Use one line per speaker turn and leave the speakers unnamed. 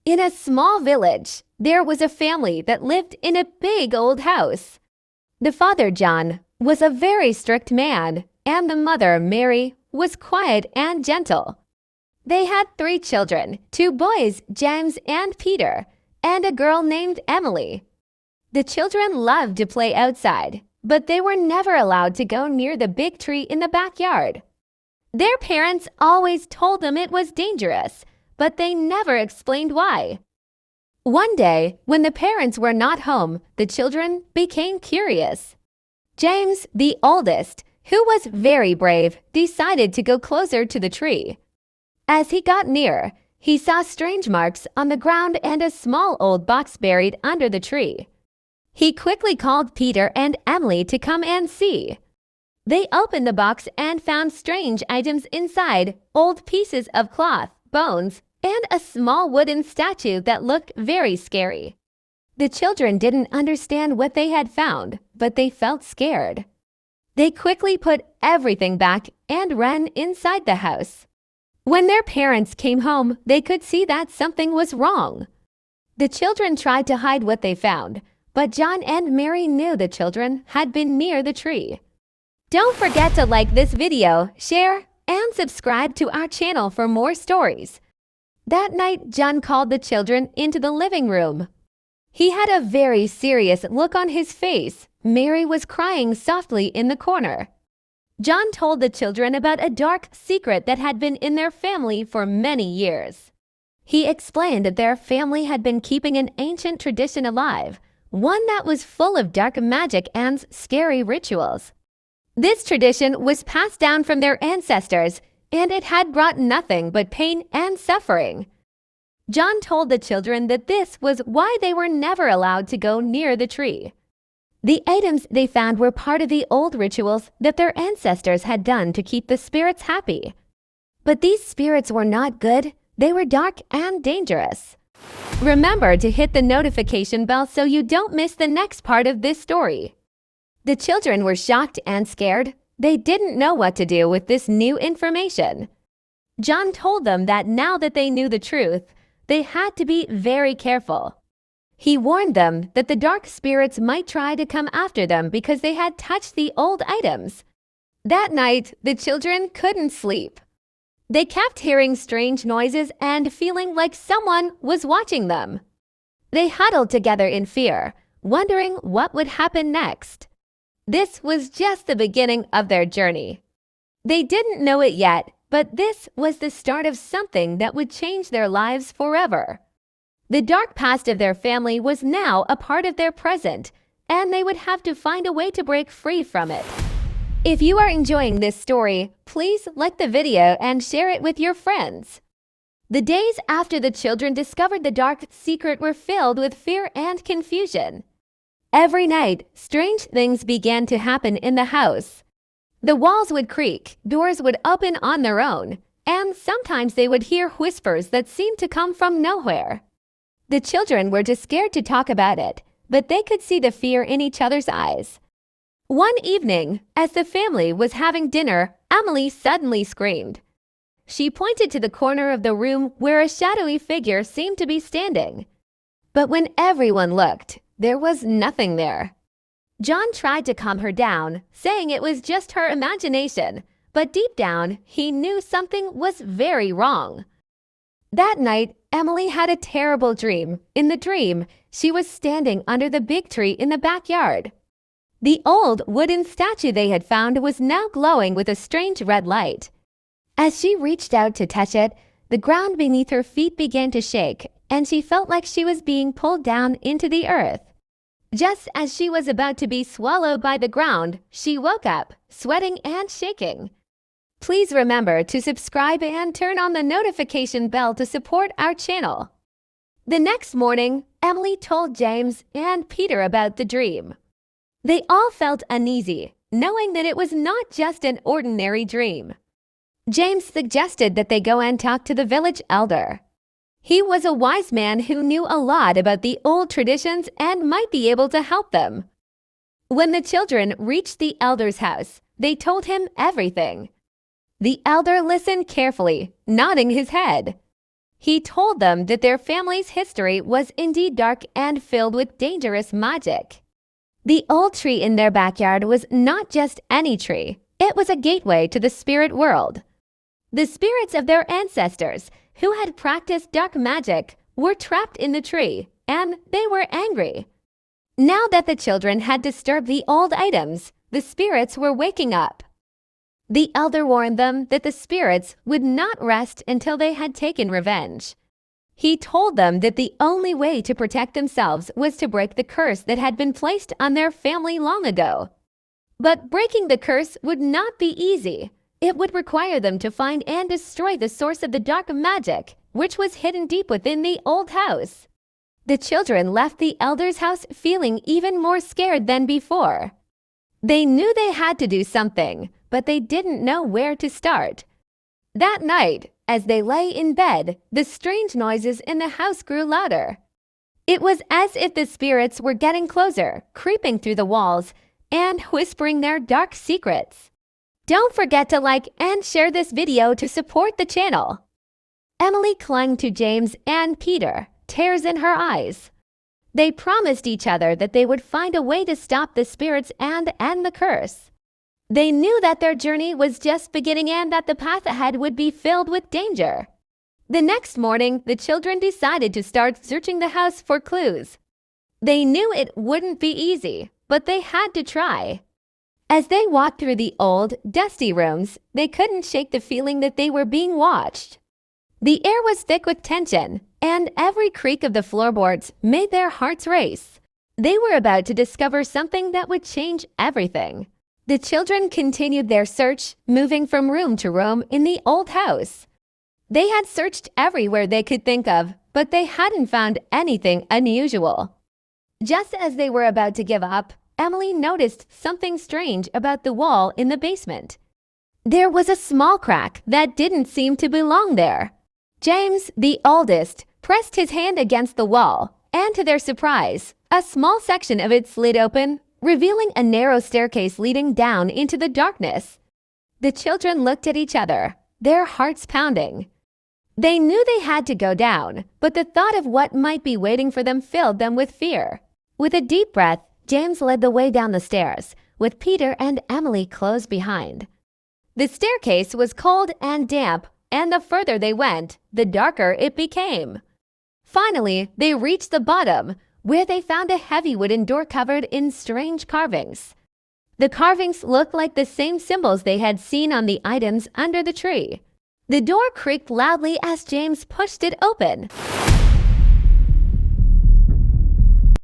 In a small village, there was a family that lived in a big old house. The father, John, was a very strict man, and the mother, Mary, was quiet and gentle. They had 3 children, 2 boys, James and Peter, and a girl named Emily. The children loved to play outside, but they were never allowed to go near the big tree in the backyard. Their parents always told them it was dangerous, but they never explained why. One day, when the parents were not home, the children became curious. James, the oldest, who was very brave, decided to go closer to the tree. As he got near, he saw strange marks on the ground and a small old box buried under the tree. He quickly called Peter and Emily to come and see. They opened the box and found strange items inside, old pieces of cloth, bones, and a small wooden statue that looked very scary. The children didn't understand what they had found, but they felt scared. They quickly put everything back and ran inside the house. When their parents came home, they could see that something was wrong. The children tried to hide what they found, but John and Mary knew the children had been near the tree. Don't forget to like this video, share, and subscribe to our channel for more stories. That night, John called the children into the living room. He had a very serious look on his face. Mary was crying softly in the corner. John told the children about a dark secret that had been in their family for many years. He explained that their family had been keeping an ancient tradition alive, one that was full of dark magic and scary rituals. This tradition was passed down from their ancestors, and it had brought nothing but pain and suffering. John told the children that this was why they were never allowed to go near the tree. The items they found were part of the old rituals that their ancestors had done to keep the spirits happy. But these spirits were not good, they were dark and dangerous. Remember to hit the notification bell so you don't miss the next part of this story. The children were shocked and scared. They didn't know what to do with this new information. John told them that now that they knew the truth, they had to be very careful. He warned them that the dark spirits might try to come after them because they had touched the old items. That night, the children couldn't sleep. They kept hearing strange noises and feeling like someone was watching them. They huddled together in fear, wondering what would happen next. This was just the beginning of their journey. They didn't know it yet, but this was the start of something that would change their lives forever. The dark past of their family was now a part of their present, and they would have to find a way to break free from it. If you are enjoying this story, please like the video and share it with your friends. The days after the children discovered the dark secret were filled with fear and confusion. Every night, strange things began to happen in the house. The walls would creak, doors would open on their own, and sometimes they would hear whispers that seemed to come from nowhere. The children were too scared to talk about it, but they could see the fear in each other's eyes. One evening, as the family was having dinner, Emily suddenly screamed. She pointed to the corner of the room where a shadowy figure seemed to be standing. But when everyone looked, there was nothing there. John tried to calm her down, saying it was just her imagination, but deep down, he knew something was very wrong. That night, Emily had a terrible dream. In the dream, she was standing under the big tree in the backyard. The old wooden statue they had found was now glowing with a strange red light. As she reached out to touch it, the ground beneath her feet began to shake, and she felt like she was being pulled down into the earth. Just as she was about to be swallowed by the ground, she woke up, sweating and shaking. Please remember to subscribe and turn on the notification bell to support our channel. The next morning, Emily told James and Peter about the dream. They all felt uneasy, knowing that it was not just an ordinary dream. James suggested that they go and talk to the village elder. He was a wise man who knew a lot about the old traditions and might be able to help them. When the children reached the elder's house, they told him everything. The elder listened carefully, nodding his head. He told them that their family's history was indeed dark and filled with dangerous magic. The old tree in their backyard was not just any tree. It was a gateway to the spirit world. The spirits of their ancestors, who had practiced dark magic, were trapped in the tree, and they were angry. Now that the children had disturbed the old items, the spirits were waking up. The elder warned them that the spirits would not rest until they had taken revenge. He told them that the only way to protect themselves was to break the curse that had been placed on their family long ago. But breaking the curse would not be easy. It would require them to find and destroy the source of the dark magic, which was hidden deep within the old house. The children left the elder's house feeling even more scared than before. They knew they had to do something, but they didn't know where to start. That night, as they lay in bed, the strange noises in the house grew louder. It was as if the spirits were getting closer, creeping through the walls, and whispering their dark secrets. Don't forget to like and share this video to support the channel. Emily clung to James and Peter, tears in her eyes. They promised each other that they would find a way to stop the spirits and end the curse. They knew that their journey was just beginning and that the path ahead would be filled with danger. The next morning, the children decided to start searching the house for clues. They knew it wouldn't be easy, but they had to try. As they walked through the old, dusty rooms, they couldn't shake the feeling that they were being watched. The air was thick with tension, and every creak of the floorboards made their hearts race. They were about to discover something that would change everything. The children continued their search, moving from room to room in the old house. They had searched everywhere they could think of, but they hadn't found anything unusual. Just as they were about to give up, Emily noticed something strange about the wall in the basement. There was a small crack that didn't seem to belong there. James, the oldest, pressed his hand against the wall, and to their surprise, a small section of it slid open, revealing a narrow staircase leading down into the darkness. The children looked at each other, their hearts pounding. They knew they had to go down, but the thought of what might be waiting for them filled them with fear. With a deep breath, James led the way down the stairs, with Peter and Emily close behind. The staircase was cold and damp, and the further they went, the darker it became. Finally, they reached the bottom, where they found a heavy wooden door covered in strange carvings. The carvings looked like the same symbols they had seen on the items under the tree. The door creaked loudly as James pushed it open.